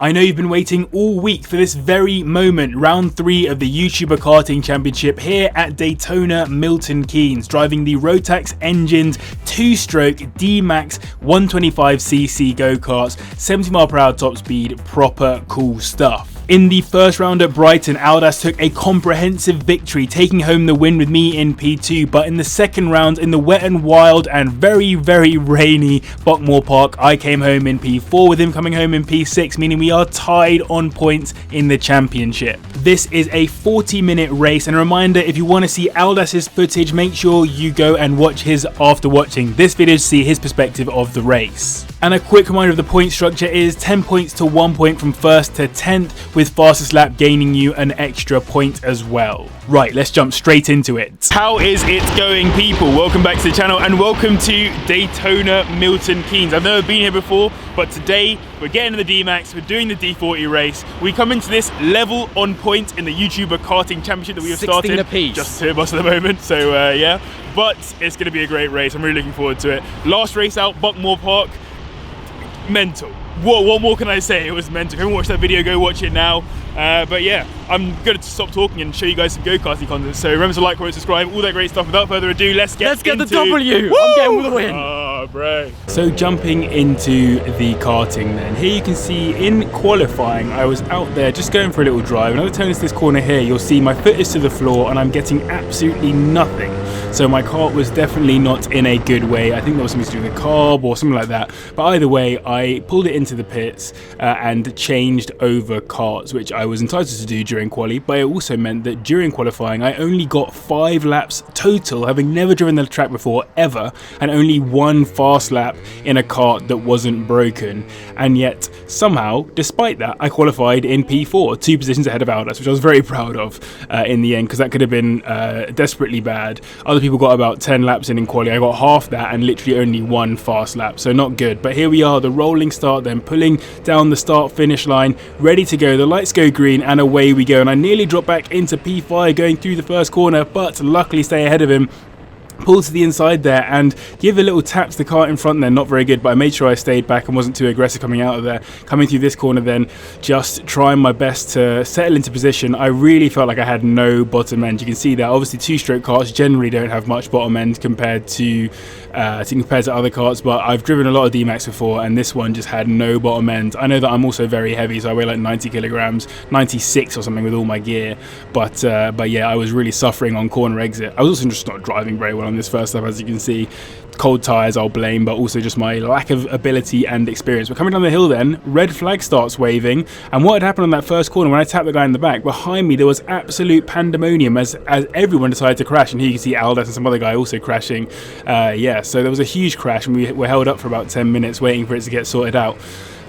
I know you've been waiting all week for this very moment, round 3 of the YouTuber Karting Championship here at Daytona Milton Keynes, driving the Rotax engined 2-stroke DMAX 125cc go-karts, 70 mph top speed, proper cool stuff. In the first round at Brighton, Aldas took a comprehensive victory, taking home the win with me in P2, but in the second round, in the wet and wild and very, very rainy Buckmore Park, I came home in P4 with him coming home in P6, meaning we are tied on points in the championship. This is a 40-minute race, and a reminder, if you want to see Aldas's footage, make sure you go and watch his after watching this video to see his perspective of the race. And a quick reminder of the point structure is 10 points to 1 point from 1st to 10th, with fastest lap gaining you an extra point as well. Right, let's jump straight into it. How is it going, people? Welcome back to the channel and welcome to Daytona Milton Keynes. I've never been here before, but today we're getting in the DMAX, we're doing the D40 race. We come into this level on point in the YouTuber Karting Championship that we have started. 16 apiece. Just 2 of us at the moment, so yeah. But it's going to be a great race, I'm really looking forward to it. Last race out, Buckmore Park. Mental. What more can I say? It was mental. If you haven't watched that video, go watch it now. But yeah, I'm going to stop talking and show you guys some go-karting content. So remember to like, comment, subscribe, all that great stuff. Without further ado, let's get the W. Woo! I'm getting with the win. Oh, bro. So jumping into the karting then. Here you can see in qualifying, I was out there just going for a little drive. And as I turn into this corner here, you'll see my foot is to the floor and I'm getting absolutely nothing. So my kart was definitely not in a good way. I think there was something to do with the carb or something like that. But either way, I pulled it into the pits and changed over karts, which I was entitled to do during quali. But it also meant that during qualifying, I only got 5 laps total, having never driven the track before ever, and only 1 fast lap in a kart that wasn't broken. And yet somehow, despite that, I qualified in P4, 2 positions ahead of Aldas, which I was very proud of in the end, because that could have been desperately bad. Other people got about 10 laps in quali. I got half that and literally only 1 fast lap, so not good. But here we are, the rolling start, then pulling down the start finish line, ready to go. The lights go green and away we go, and I nearly dropped back into P5 going through the first corner, but luckily stay ahead of him. Pull to the inside there and give a little tap to the kart in front there, not very good, but I made sure I stayed back and wasn't too aggressive coming out of there. Coming through this corner then, just trying my best to settle into position. I really felt like I had no bottom end. You can see that obviously 2-stroke karts generally don't have much bottom end compared to other karts, but I've driven a lot of DMAX before and this one just had no bottom end. I know that I'm also very heavy, so I weigh like 90 kilograms, 96 or something with all my gear, but yeah, I was really suffering on corner exit. I was also just not driving very well on this first lap, as you can see. Cold tyres I'll blame, but also just my lack of ability and experience. But coming down the hill then, red flag starts waving, and what had happened on that first corner when I tapped the guy in the back, behind me there was absolute pandemonium as everyone decided to crash, and here you can see Aldas and some other guy also crashing. Yeah, so there was a huge crash and we were held up for about 10 minutes waiting for it to get sorted out.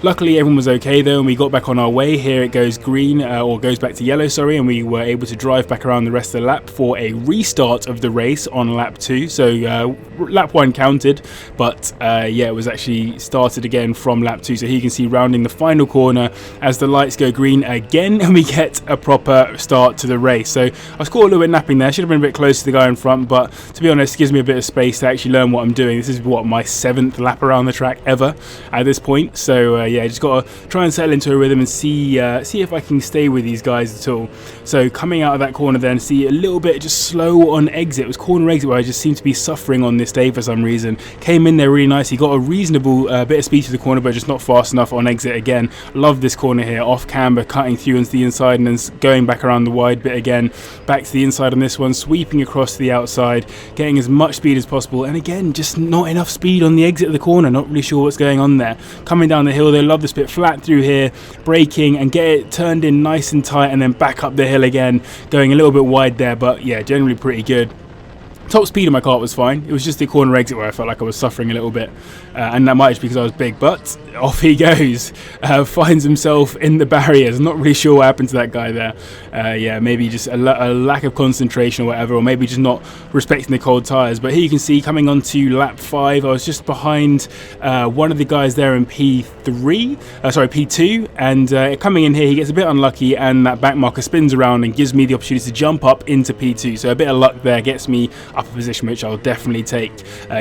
Luckily everyone was okay though, and we got back on our way. Here it goes green, or goes back to yellow, sorry, and we were able to drive back around the rest of the lap for a restart of the race on lap 2. So lap 1 counted, but yeah, it was actually started again from lap 2. So here you can see rounding the final corner as the lights go green again and we get a proper start to the race. So I was caught a little bit napping there, should have been a bit closer to the guy in front, but to be honest, it gives me a bit of space to actually learn what I'm doing. This is what, my 7th lap around the track ever at this point. So yeah, just got to try and settle into a rhythm and see if I can stay with these guys at all. So coming out of that corner then, see a little bit just slow on exit. It was corner exit where I just seemed to be suffering on this day for some reason. Came in there really nicely, got a reasonable bit of speed to the corner, but just not fast enough on exit again. Love this corner here, off camber, cutting through into the inside and then going back around the wide bit again. Back to the inside on this one, sweeping across to the outside, getting as much speed as possible, and again, just not enough speed on the exit of the corner. Not really sure what's going on there. Coming down the hill, they love this bit flat through here, braking and get it turned in nice and tight, and then back up the hill again, going a little bit wide there, but yeah, generally pretty good. Top speed of my kart was fine. It was just the corner exit where I felt like I was suffering a little bit, and that might just be because I was big, but off he goes. Finds himself in the barriers. Not really sure what happened to that guy there. Yeah, maybe just a lack of concentration or whatever, or maybe just not respecting the cold tyres. But here you can see coming on to lap 5, I was just behind one of the guys there in P2, and coming in here he gets a bit unlucky and that back marker spins around and gives me the opportunity to jump up into P2. So a bit of luck there gets me upper position, which I'll definitely take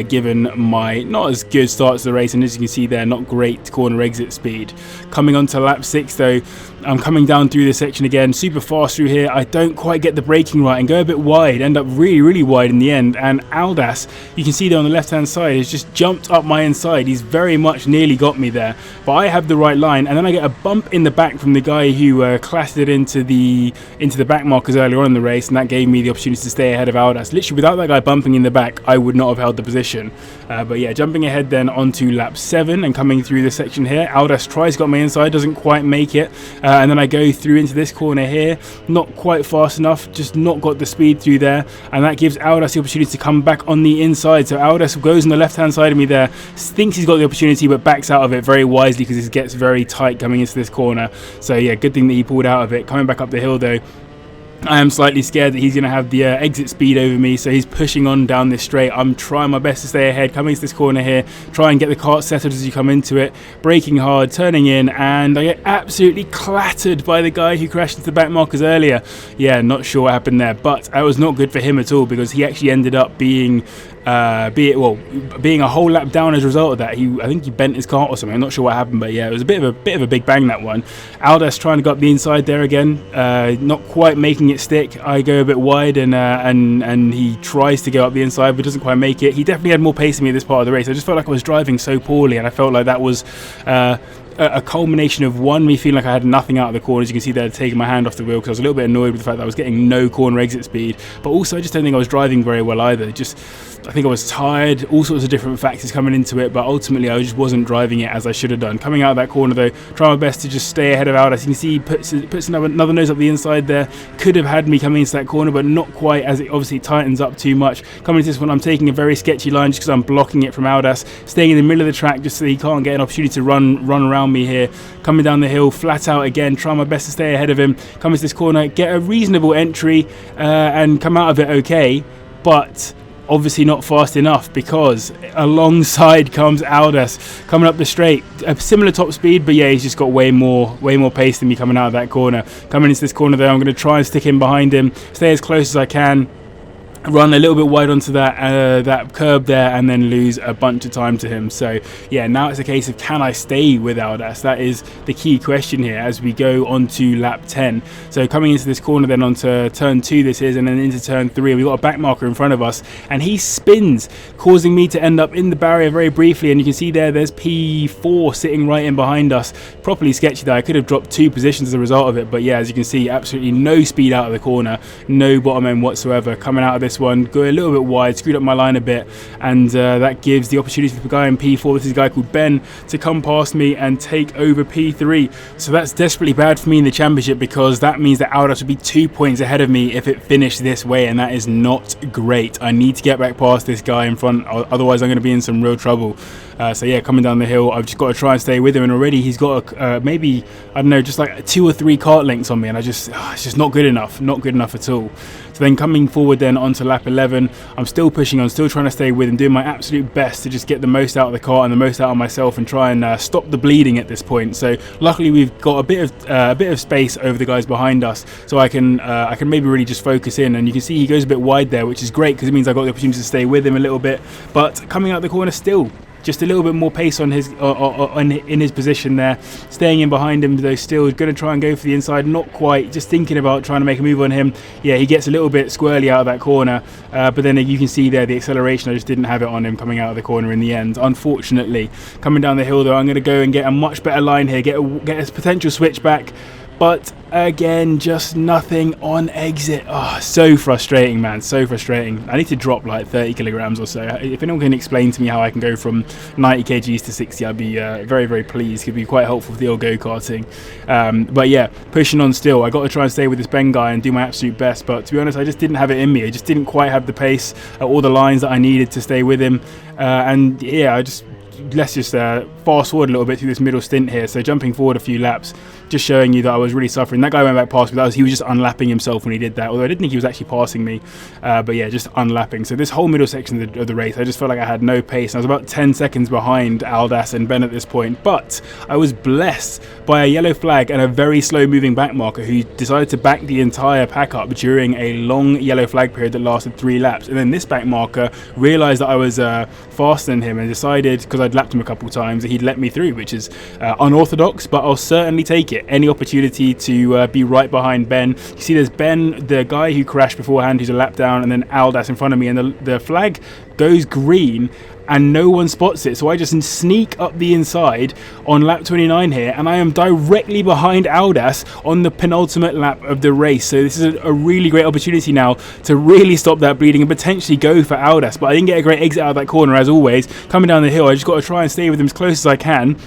given my not as good start to the race, and as you can see there, not great corner exit speed. Coming on to lap 6 though, I'm coming down through this section again, super fast through here. I don't quite get the braking right and go a bit wide, end up really wide in the end, and Aldas, you can see there on the left hand side, has just jumped up my inside. He's very much nearly got me there, but I have the right line, and then I get a bump in the back from the guy who clattered into the back markers earlier on in the race, and that gave me the opportunity to stay ahead of Aldas. Literally without that guy bumping in the back, I would not have held the position. But yeah, jumping ahead then onto lap 7 and coming through this section here, Aldas tries to get my inside, doesn't quite make it, and then I go through into this corner here, not quite fast enough, just not got the speed through there, and that gives Aldas the opportunity to come back on the inside. So Aldas goes on the left hand side of me there, thinks he's got the opportunity but backs out of it very wisely because it gets very tight coming into this corner. So yeah, good thing that he pulled out of it. Coming back up the hill though, I am slightly scared that he's going to have the exit speed over me, so he's pushing on down this straight. I'm trying my best to stay ahead, coming into this corner here, try and get the cart settled as you come into it, braking hard, turning in, and I get absolutely clattered by the guy who crashed into the back markers earlier. Yeah, not sure what happened there, but that was not good for him at all because he actually ended up being a whole lap down as a result of that. I think he bent his cart or something. I'm not sure what happened, but yeah, it was a bit of a big bang, that one. Aldas trying to go up the inside there again, not quite making it stick. I go a bit wide, and he tries to go up the inside but doesn't quite make it. He definitely had more pace than me at this part of the race. I just felt like I was driving so poorly, and I felt like that was a culmination of me feeling like I had nothing out of the corners. You can see there taking my hand off the wheel because I was a little bit annoyed with the fact that I was getting no corner exit speed, but also I just don't think I was driving very well either. I think I was tired, all sorts of different factors coming into it, but ultimately I just wasn't driving it as I should have done. Coming out of that corner though, trying my best to just stay ahead of Aldas. You can see he puts another nose up the inside there. Could have had me coming into that corner, but not quite, as it obviously tightens up too much. Coming into this one, I'm taking a very sketchy line just because I'm blocking it from Aldas, staying in the middle of the track just so he can't get an opportunity to run around me here. Coming down the hill, flat out again, trying my best to stay ahead of him. Coming to this corner, get a reasonable entry and come out of it okay, but obviously not fast enough because alongside comes Aldas coming up the straight, a similar top speed, but yeah, he's just got way more pace than me coming out of that corner. Coming into this corner though, I'm going to try and stick in behind him, stay as close as I can, run a little bit wide onto that curb there, and then lose a bunch of time to him. So yeah, now it's a case of can I stay with Aldas? That is the key question here as we go on to lap 10. So coming into this corner then onto turn 2 this is, and then into turn 3, we've got a back marker in front of us, and he spins, causing me to end up in the barrier very briefly, and you can see there's P4 sitting right in behind us. Properly sketchy there. I could have dropped 2 positions as a result of it, but yeah, as you can see, absolutely no speed out of the corner, no bottom end whatsoever. Coming out of this one, go a little bit wide, screwed up my line a bit, and that gives the opportunity for the guy in P4, this is a guy called Ben, to come past me and take over P3. So that's desperately bad for me in the championship because that means that Aldas would be 2 points ahead of me if it finished this way, and that is not great. I need to get back past this guy in front, otherwise I'm going to be in some real trouble. So yeah, coming down the hill, I've just got to try and stay with him, and already he's got maybe, I don't know, just like 2 or 3 kart lengths on me, and it's just not good enough at all. So then coming forward then onto lap 11, I'm still pushing on, still trying to stay with him, doing my absolute best to just get the most out of the car and the most out of myself and try and stop the bleeding at this point. So luckily we've got a bit of space over the guys behind us, so I can maybe really just focus in, and you can see he goes a bit wide there, which is great because it means I got the opportunity to stay with him a little bit. But coming out the corner, still just a little bit more pace on his in his position there, staying in behind him though, still going to try and go for the inside, not quite, just thinking about trying to make a move on him. Yeah, he gets a little bit squirrely out of that corner, but then you can see there the acceleration, I just didn't have it on him coming out of the corner in the end, unfortunately. Coming down the hill though, I'm going to go and get a much better line here, get a potential switch back, but again, just nothing on exit. Oh, so frustrating, man, so frustrating. I need to drop like 30 kilograms or so. If anyone can explain to me how I can go from 90 kgs to 60, I'd be very pleased. Could be quite helpful for the old go-karting. But yeah, pushing on still. I got to try and stay with this Ben guy and do my absolute best, but to be honest, I just didn't have it in me. I just didn't quite have the pace, all the lines that I needed to stay with him, and yeah, let's just fast forward a little bit through this middle stint here. So jumping forward a few laps, just showing you that I was really suffering. That guy went back past me. He was just unlapping himself when he did that, although I didn't think he was actually passing me, but yeah, just unlapping. So this whole middle section of the race, I just felt like I had no pace. I was about 10 seconds behind Aldas and Ben at this point, but I was blessed by a yellow flag and a very slow moving back marker who decided to back the entire pack up during a long yellow flag period that lasted 3 laps. And then this back marker realised that I was faster than him and decided, because I'd lapped him a couple times, that he'd let me through, which is unorthodox, but I'll certainly take it. Any opportunity to be right behind Ben. You see there's Ben, the guy who crashed beforehand, who's a lap down, and then Aldas in front of me, and the flag goes green and no one spots it, so I just sneak up the inside on lap 29 here, and I am directly behind Aldas on the penultimate lap of the race. So this is a really great opportunity now to really stop that bleeding and potentially go for Aldas, but I didn't get a great exit out of that corner as always. Coming down the hill, I just got to try and stay with him as close as I can.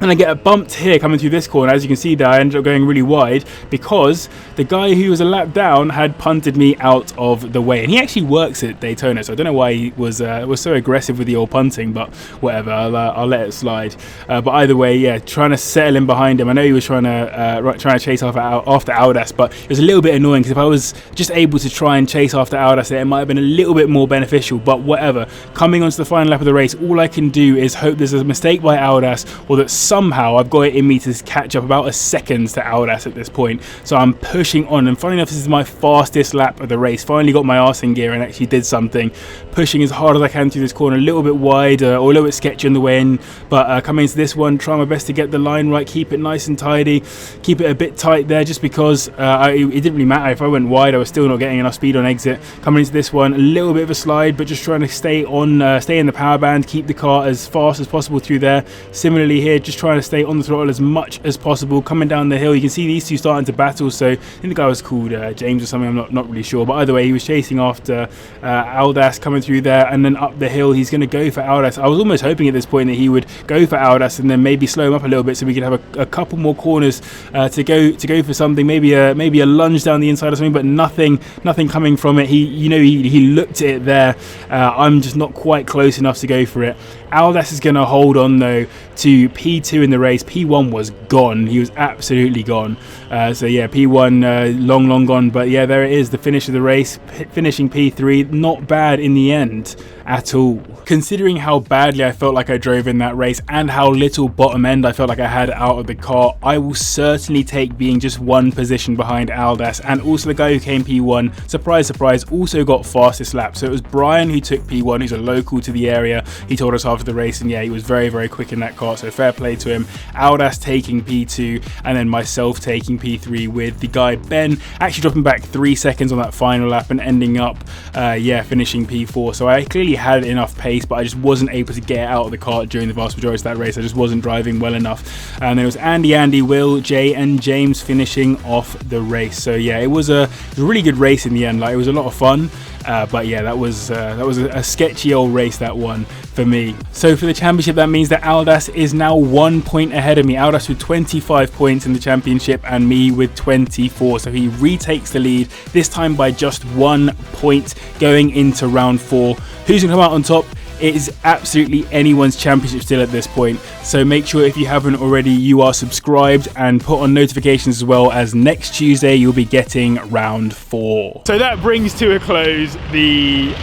And I get a bumped here coming through this corner. As you can see there, I ended up going really wide because the guy who was a lap down had punted me out of the way. And he actually works at Daytona, so I don't know why he was so aggressive with the old punting, but whatever, I'll let it slide. But either way, yeah, trying to settle in behind him. I know he was trying to chase after Aldas, but it was a little bit annoying because if I was just able to try and chase after Aldas, it might have been a little bit more beneficial, but whatever. Coming onto the final lap of the race, all I can do is hope there's a mistake by Aldas, or that somehow I've got it in me to catch up about a second to Aldas at this point. So I'm pushing on, and funny enough, this is my fastest lap of the race. Finally got my arse in gear and actually did something, pushing as hard as I can through this corner, a little bit wide or a little bit sketchy on the way in, but coming into this one, try my best to get the line right, keep it nice and tidy, keep it a bit tight there, just because it didn't really matter if I went wide, I was still not getting enough speed on exit. Coming into this one, a little bit of a slide, but just trying to stay in the power band, keep the car as fast as possible through there. Similarly here, just trying to stay on the throttle as much as possible. Coming down the hill, you can see these two starting to battle. So I think the guy was called James or something, I'm not really sure, but either way, he was chasing after Aldas coming through there, and then up the hill he's going to go for Aldas. I was almost hoping at this point that he would go for Aldas and then maybe slow him up a little bit so we could have a couple more corners to go for something, maybe a lunge down the inside or something, but nothing coming from it. He looked at it there. I'm just not quite close enough to go for it. Aldas is going to hold on though to P2 in the race. P1 was gone. He was absolutely gone. So yeah, P1 long gone. But yeah, there it is, the finish of the race, finishing P3. Not bad in the end at all. Considering how badly I felt like I drove in that race and how little bottom end I felt like I had out of the car, I will certainly take being just one position behind Aldas. And also the guy who came P1, surprise surprise, also got fastest lap. So it was Brian who took P1, who's a local to the area. He told us after the race, and yeah, he was very quick in that car, so fair play to him. Aldas taking P2 and then myself taking P3, with the guy Ben actually dropping back 3 seconds on that final lap and ending up finishing P4. So I clearly had enough pace, but I just wasn't able to get out of the kart during the vast majority of that race. I just wasn't driving well enough. And there was Andy, Will, Jay and James finishing off the race. So yeah, it was a really good race in the end. Like, it was a lot of fun. But yeah, that was a sketchy old race, that one for me. So for the championship, that means that Aldas is now 1 point ahead of me. Aldas with 25 points in the championship and me with 24. So he retakes the lead, this time by just 1 point going into round 4. Who's gonna come out on top? It is absolutely anyone's championship still at this point, so make sure if you haven't already you are subscribed and put on notifications, as well as next Tuesday you'll be getting round 4. So that brings to a close the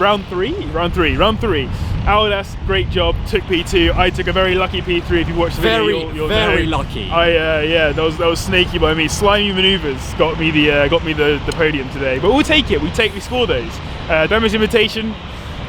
round three. Aldas, great job, took P2. I took a very lucky P3. If you watched the video, you're very lucky. That was snaky by me. Slimy maneuvers got me the podium today, but we'll take it. We score those. Damage invitation.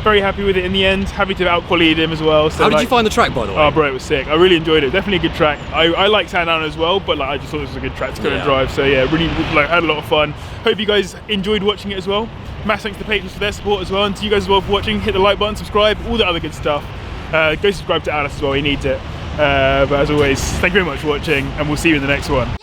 Very happy with it in the end. Happy to have out-qualied him as well. So, how did you find the track, by the way? Oh, bro, it was sick. I really enjoyed it. Definitely a good track. I like Sandown as well, but I just thought this was a good track to go and drive. So yeah, really had a lot of fun. Hope you guys enjoyed watching it as well. Massive thanks to the patrons for their support as well, and to you guys as well for watching. Hit the like button, subscribe, all the other good stuff. Go subscribe to Aldas as well. He needs it. But as always, thank you very much for watching, and we'll see you in the next one.